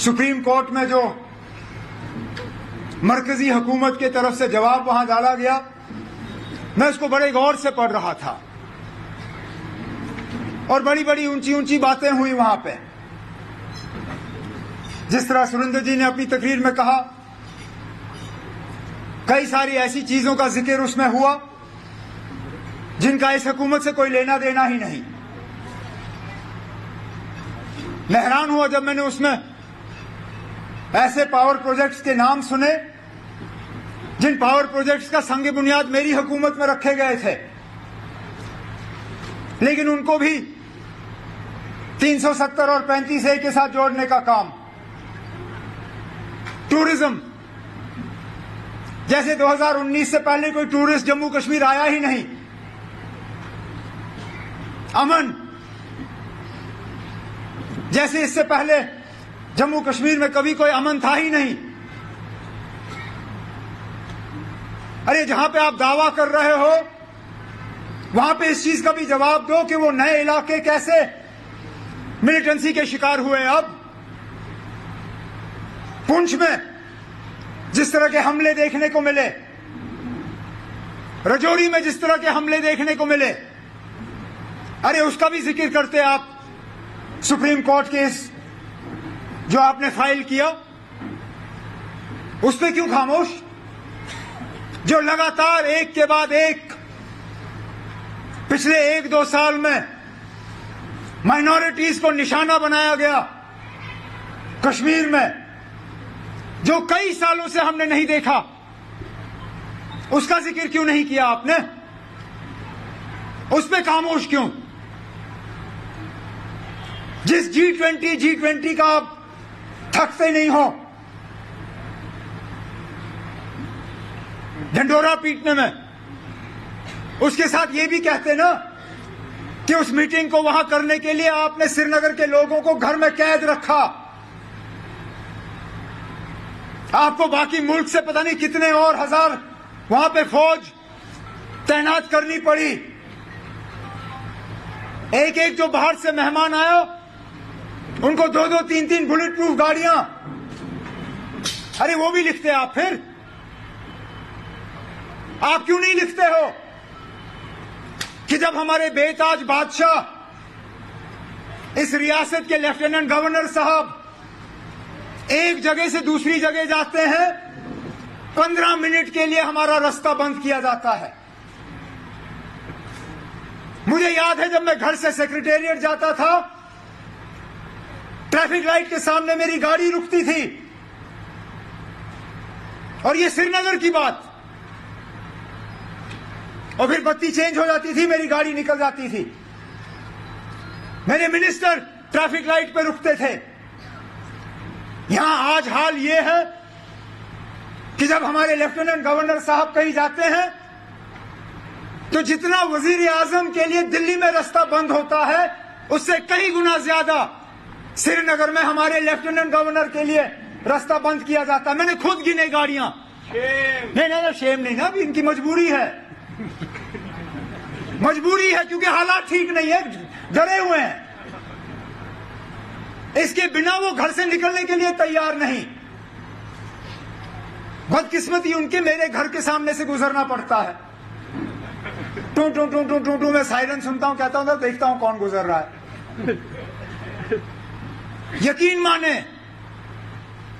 Supreme court में जो मरकजी हुकूमत की तरफ से जवाब वहां डाला गया, मैं उसको बड़े गौर से पढ़ रहा था और बड़ी बड़ी ऊंची ऊंची बातें हुई वहां पे। जिस तरह सुरेंद्र जी ने अपनी तकरीर में कहा, कई सारी ऐसी चीजों का जिक्र उसमें हुआ जिनका इस हुकूमत से कोई लेना देना ही नहीं। मैं हैरान हुआ जब मैंने उसमें ऐसे पावर प्रोजेक्ट्स के नाम सुने जिन पावर प्रोजेक्ट्स का संग बुनियाद मेरी हुकूमत में रखे गए थे, लेकिन उनको भी 370 और 35A के साथ जोड़ने का काम। टूरिज्म, जैसे 2019 से पहले कोई टूरिस्ट जम्मू कश्मीर आया ही नहीं। अमन, जैसे इससे पहले जम्मू कश्मीर में कभी कोई अमन था ही नहीं। अरे जहां पे आप दावा कर रहे हो वहां पे इस चीज का भी जवाब दो कि वो नए इलाके कैसे मिलिटेंसी के शिकार हुए। अब पुंछ में जिस तरह के हमले देखने को मिले, रजौरी में जिस तरह के हमले देखने को मिले, अरे उसका भी जिक्र करते आप सुप्रीम कोर्ट केस जो आपने फाइल किया, उस पर क्यों खामोश? जो लगातार एक के बाद एक पिछले 1-2 साल में माइनॉरिटीज को निशाना बनाया गया कश्मीर में, जो कई सालों से हमने नहीं देखा, उसका जिक्र क्यों नहीं किया आपने? उस पे खामोश क्यों? जिस G20 का आप थकते नहीं हो ढंडोरा पीटने में, उसके साथ ये भी कहते ना कि उस मीटिंग को वहां करने के लिए आपने श्रीनगर के लोगों को घर में कैद रखा। आपको बाकी मुल्क से पता नहीं कितने और हजार वहां पे फौज तैनात करनी पड़ी। एक एक जो बाहर से मेहमान आया उनको 2-2, 3-3 बुलेट प्रूफ गाड़ियां, अरे वो भी लिखते आप। फिर आप क्यों नहीं लिखते हो कि जब हमारे बेताज बादशाह इस रियासत के लेफ्टिनेंट गवर्नर साहब एक जगह से दूसरी जगह जाते हैं, 15 मिनट के लिए हमारा रास्ता बंद किया जाता है। मुझे याद है जब मैं घर से सेक्रेटेरिएट जाता था, ट्रैफिक लाइट के सामने मेरी गाड़ी रुकती थी, और ये श्रीनगर की बात, और फिर बत्ती चेंज हो जाती थी, मेरी गाड़ी निकल जाती थी। मेरे मिनिस्टर ट्रैफिक लाइट पे रुकते थे। यहां आज हाल ये है कि जब हमारे लेफ्टिनेंट गवर्नर साहब कहीं जाते हैं तो जितना वजीर आजम के लिए दिल्ली में रास्ता बंद होता है, उससे कई गुना ज्यादा श्रीनगर में हमारे लेफ्टिनेंट गवर्नर के लिए रास्ता बंद किया जाता है। मैंने खुद गिने गाड़ियां। नहीं, शेम नहीं ना, अभी इनकी मजबूरी है। मजबूरी है क्योंकि हालात ठीक नहीं है, डरे हुए हैं। इसके बिना वो घर से निकलने के लिए तैयार नहीं। बदकिस्मती उनके मेरे घर के सामने से गुजरना पड़ता है। टू टू टू टू टू टू मैं सायरन सुनता हूं, कहता हूं देखता हूं कौन गुजर रहा है। यकीन माने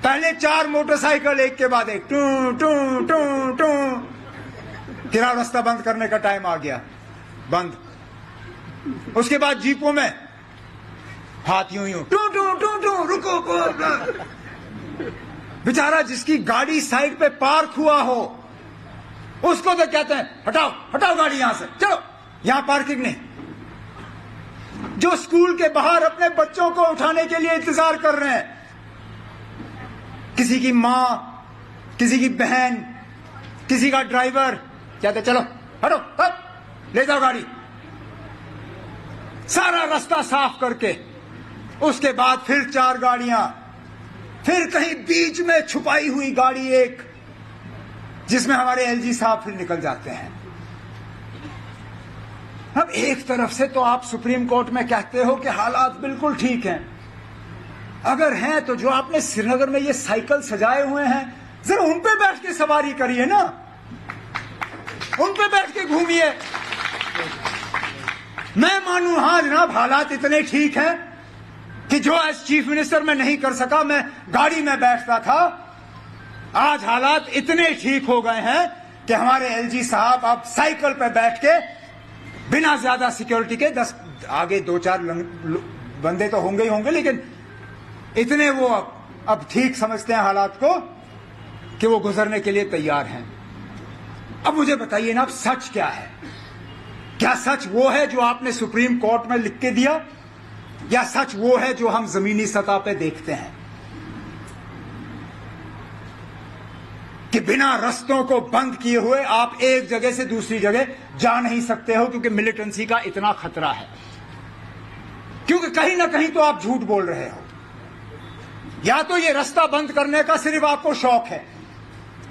पहले 4 मोटरसाइकिल एक के बाद एक टू टू टू टू, किरा रास्ता बंद करने का टाइम आ गया, बंद। उसके बाद जीपों में हाथ यूं यूं टू टू टू टू, रुको। बेचारा जिसकी गाड़ी साइड पे पार्क हुआ हो उसको तो कहते हैं हटाओ हटाओ गाड़ी यहां से, चलो यहां पार्किंग नहीं। जो स्कूल के बाहर अपने बच्चों को उठाने के लिए इंतजार कर रहे हैं, किसी की मां, किसी की बहन, किसी का ड्राइवर, कहते चलो हटो, हट, ले जाओ गाड़ी। सारा रास्ता साफ करके उसके बाद फिर 4 गाड़ियां, फिर कहीं बीच में छुपाई हुई गाड़ी एक, जिसमें हमारे एलजी साहब फिर निकल जाते हैं। अब एक तरफ से तो आप सुप्रीम कोर्ट में कहते हो कि हालात बिल्कुल ठीक हैं, अगर हैं तो जो आपने श्रीनगर में ये साइकिल सजाए हुए हैं, जरा उन पे बैठ के सवारी करिए ना, उन पे बैठ के घूमिए। मैं मानूं हाँ जनाब हालात इतने ठीक हैं कि जो एज चीफ मिनिस्टर मैं नहीं कर सका, मैं गाड़ी में बैठता था, आज हालात इतने ठीक हो गए हैं कि हमारे एलजी साहब अब साइकिल पे बैठ के बिना ज्यादा सिक्योरिटी के 10 आगे 2-4 बंदे तो होंगे ही होंगे, लेकिन इतने वो अब ठीक समझते हैं हालात को कि वो गुजरने के लिए तैयार हैं। अब मुझे बताइए ना, अब सच क्या है? क्या सच वो है जो आपने सुप्रीम कोर्ट में लिख के दिया, या सच वो है जो हम जमीनी सतह पे देखते हैं कि बिना रस्तों को बंद किए हुए आप एक जगह से दूसरी जगह जा नहीं सकते हो क्योंकि मिलिटेंसी का इतना खतरा है, क्योंकि कहीं ना कहीं तो आप झूठ बोल रहे हो। या तो ये रास्ता बंद करने का सिर्फ आपको शौक है,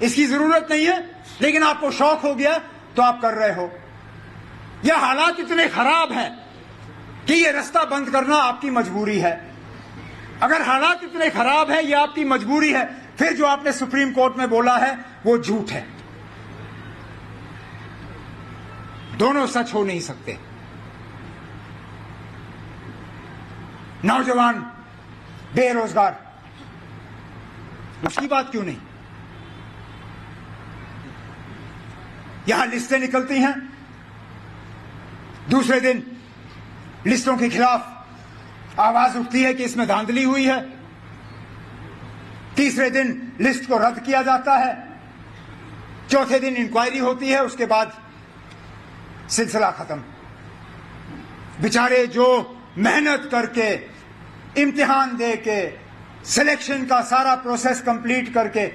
इसकी जरूरत नहीं है लेकिन आपको शौक हो गया तो आप कर रहे हो, या हालात इतने खराब हैं कि ये रास्ता बंद करना आपकी मजबूरी है। अगर हालात इतने खराब हैं, ये आपकी मजबूरी है, फिर जो आपने सुप्रीम कोर्ट में बोला है वो झूठ है। दोनों सच हो नहीं सकते। नौजवान बेरोजगार, उसकी बात क्यों नहीं? यहां लिस्टें निकलती हैं, दूसरे दिन लिस्टों के खिलाफ आवाज उठती है कि इसमें धांधली हुई है, तीसरे दिन लिस्ट को रद्द किया जाता है, चौथे दिन इंक्वायरी होती है, उसके बाद सिलसिला खत्म। बेचारे जो मेहनत करके इम्तिहान दे के सिलेक्शन का सारा प्रोसेस कंप्लीट करके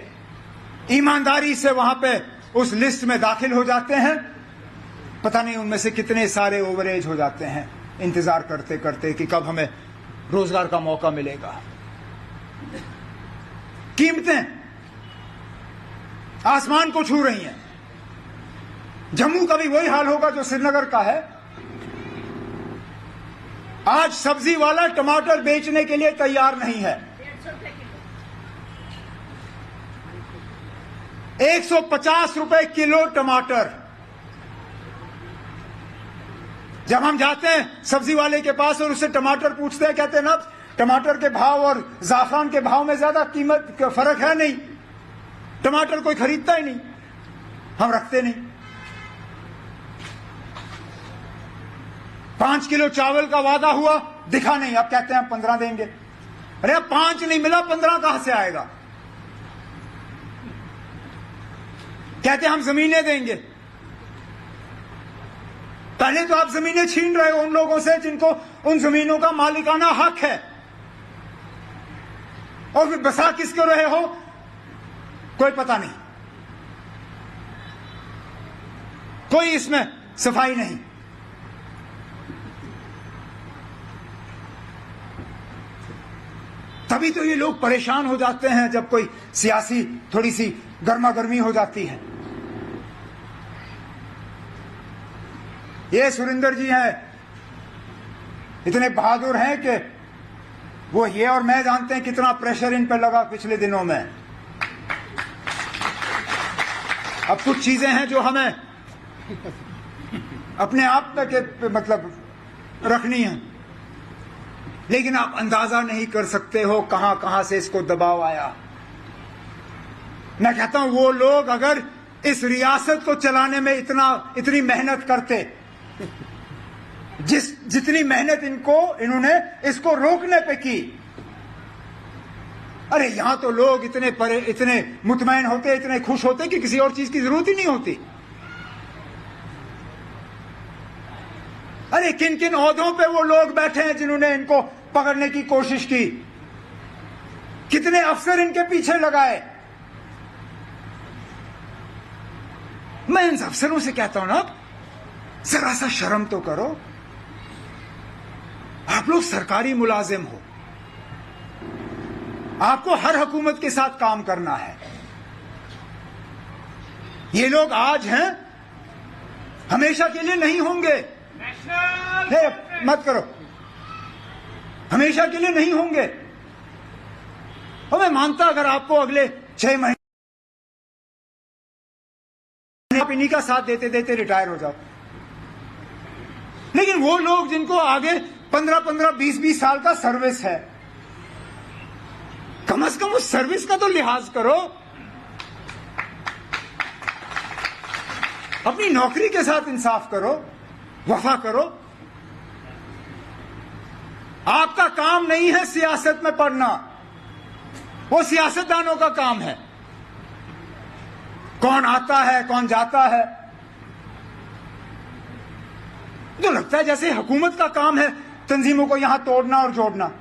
ईमानदारी से वहां पे उस लिस्ट में दाखिल हो जाते हैं, पता नहीं उनमें से कितने सारे ओवरेज हो जाते हैं इंतजार करते करते कि कब हमें रोजगार का मौका मिलेगा। कीमतें आसमान को छू रही हैं। जम्मू का भी वही हाल होगा जो श्रीनगर का है। आज सब्जी वाला टमाटर बेचने के लिए तैयार नहीं है। 150 रुपए किलो टमाटर। जब हम जाते हैं सब्जी वाले के पास और उससे टमाटर पूछते हैं, कहते हैं ना टमाटर के भाव और जाफरान के भाव में ज्यादा कीमत का फर्क है नहीं, टमाटर कोई खरीदता ही नहीं, हम रखते नहीं। 5 किलो चावल का वादा हुआ, दिखा नहीं, अब कहते हैं हम 15 देंगे। अरे 5 नहीं मिला, 15 कहां से आएगा? कहते हम जमीनें देंगे। पहले तो आप जमीनें छीन रहे हो उन लोगों से जिनको उन जमीनों का मालिकाना हक है, और फिर बसा किसको रहे हो कोई पता नहीं, कोई इसमें सफाई नहीं। तभी तो ये लोग परेशान हो जाते हैं जब कोई सियासी थोड़ी सी गर्मा गर्मी हो जाती है। ये सुरेंद्र जी हैं, इतने बहादुर हैं कि वो ये और मैं जानते हैं कितना प्रेशर इन पर लगा पिछले दिनों में। अब कुछ चीजें हैं जो हमें अपने आप पे मतलब रखनी है, लेकिन आप अंदाजा नहीं कर सकते हो कहां कहां से इसको दबाव आया। मैं कहता हूं वो लोग अगर इस रियासत को चलाने में इतनी मेहनत करते, जितनी मेहनत इन्होंने इसको रोकने पे की, अरे यहां तो लोग इतने मुतमईन होते, इतने खुश होते कि किसी और चीज की जरूरत ही नहीं होती। अरे किन किन ओहदों पे वो लोग बैठे हैं जिन्होंने इनको पकड़ने की कोशिश की, कितने अफसर इनके पीछे लगाए। मैं इन अफसरों से कहता हूं ना, जरा सा शर्म तो करो। आप लोग सरकारी मुलाजिम हो, आपको हर हुकूमत के साथ काम करना है। ये लोग आज हैं, हमेशा के लिए नहीं होंगे। मत करो, हमेशा के लिए नहीं होंगे। और मैं मानता अगर आपको अगले 6 महीने आप इन्हीं का साथ देते देते रिटायर हो जाओ, लेकिन वो लोग जिनको आगे 15-15, 20-20 साल का सर्विस है, कम से कम उस सर्विस का तो लिहाज करो। अपनी नौकरी के साथ इंसाफ करो, वफा करो। आपका काम नहीं है सियासत में पढ़ना, वो सियासतदानों का काम है। कौन आता है कौन जाता है, तो लगता है जैसे हुकूमत का काम है तंजीमों को यहां तोड़ना और जोड़ना।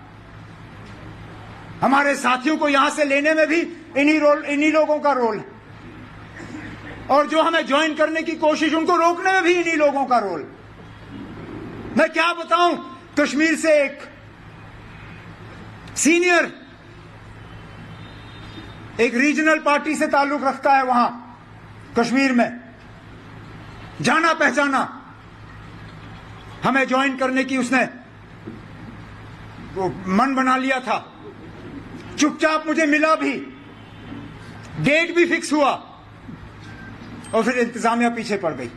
हमारे साथियों को यहां से लेने में भी इन्हीं लोगों का रोल है, और जो हमें ज्वाइन करने की कोशिश उनको रोकने में भी इन्हीं लोगों का रोल। मैं क्या बताऊं, कश्मीर से एक सीनियर एक रीजनल पार्टी से ताल्लुक रखता है वहां कश्मीर में, जाना पहचाना, हमें ज्वाइन करने की उसने वो मन बना लिया था। चुपचाप मुझे मिला भी, डेट भी फिक्स हुआ, और फिर इंतजामिया पीछे पड़ गई।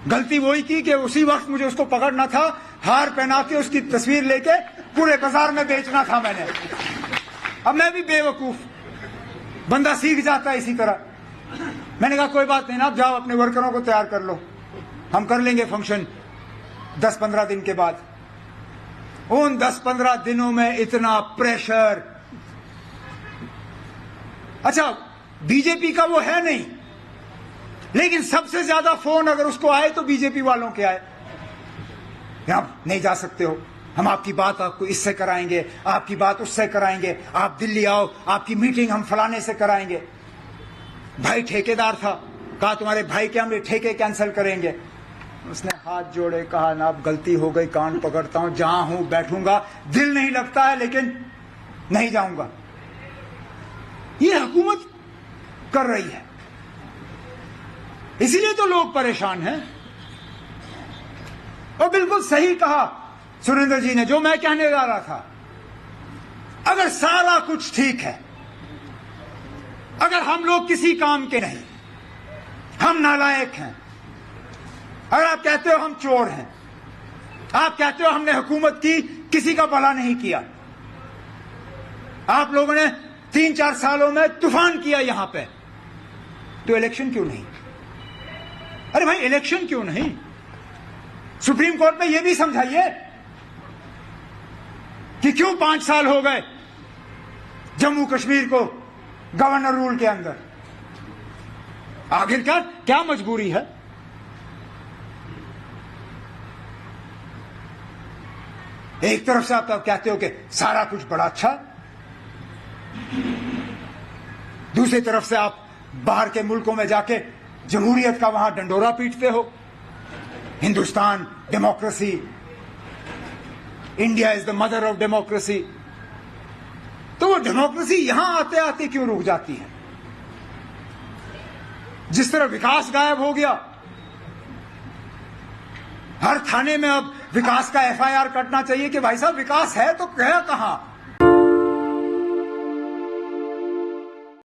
गलती वही की कि उसी वक्त मुझे उसको पकड़ना था, हार पहना के उसकी तस्वीर लेके पूरे बाजार में बेचना था मैंने। अब मैं भी बेवकूफ, बंदा सीख जाता है इसी तरह। मैंने कहा कोई बात नहीं ना, आप जाओ अपने वर्करों को तैयार कर लो, हम कर लेंगे फंक्शन 10-15 दिन के बाद। उन 10-15 दिनों में इतना प्रेशर। अच्छा, बीजेपी का वो है नहीं, लेकिन सबसे ज्यादा फोन अगर उसको आए तो बीजेपी वालों के आए। आप नहीं जा सकते हो, हम आपकी बात आपको इससे कराएंगे, आपकी बात उससे कराएंगे, आप दिल्ली आओ, आपकी मीटिंग हम फलाने से कराएंगे। भाई ठेकेदार था, कहा तुम्हारे भाई के हम ठेके कैंसिल करेंगे। उसने हाथ जोड़े, कहा ना अब गलती हो गई, कान पकड़ता हूं, जहां हूं बैठूंगा, दिल नहीं लगता है लेकिन नहीं जाऊंगा। ये हुकूमत कर रही है, इसीलिए तो लोग परेशान हैं। और बिल्कुल सही कहा सुरेंद्र जी ने, जो मैं कहने जा रहा था। अगर सारा कुछ ठीक है, अगर हम लोग किसी काम के नहीं, हम नालायक हैं, अगर आप कहते हो हम चोर हैं, आप कहते हो हमने हुकूमत की किसी का भला नहीं किया, आप लोगों ने 3-4 सालों में तूफान किया यहां पे, तो इलेक्शन क्यों नहीं? अरे भाई इलेक्शन क्यों नहीं? सुप्रीम कोर्ट में यह भी समझाइए कि क्यों 5 साल हो गए जम्मू कश्मीर को गवर्नर रूल के अंदर। आखिरकार क्या मजबूरी है? एक तरफ से आप कहते हो कि सारा कुछ बड़ा अच्छा, दूसरी तरफ से आप बाहर के मुल्कों में जाके जमहूरियत का वहां डंडोरा पीटते हो। Hindustan democracy, India is the mother of democracy. तो वो डेमोक्रेसी यहां आते आते क्यों रुक जाती है? जिस तरह विकास गायब हो गया, हर थाने में अब विकास का FIR कटना चाहिए कि भाई साहब विकास है तो कह कहां?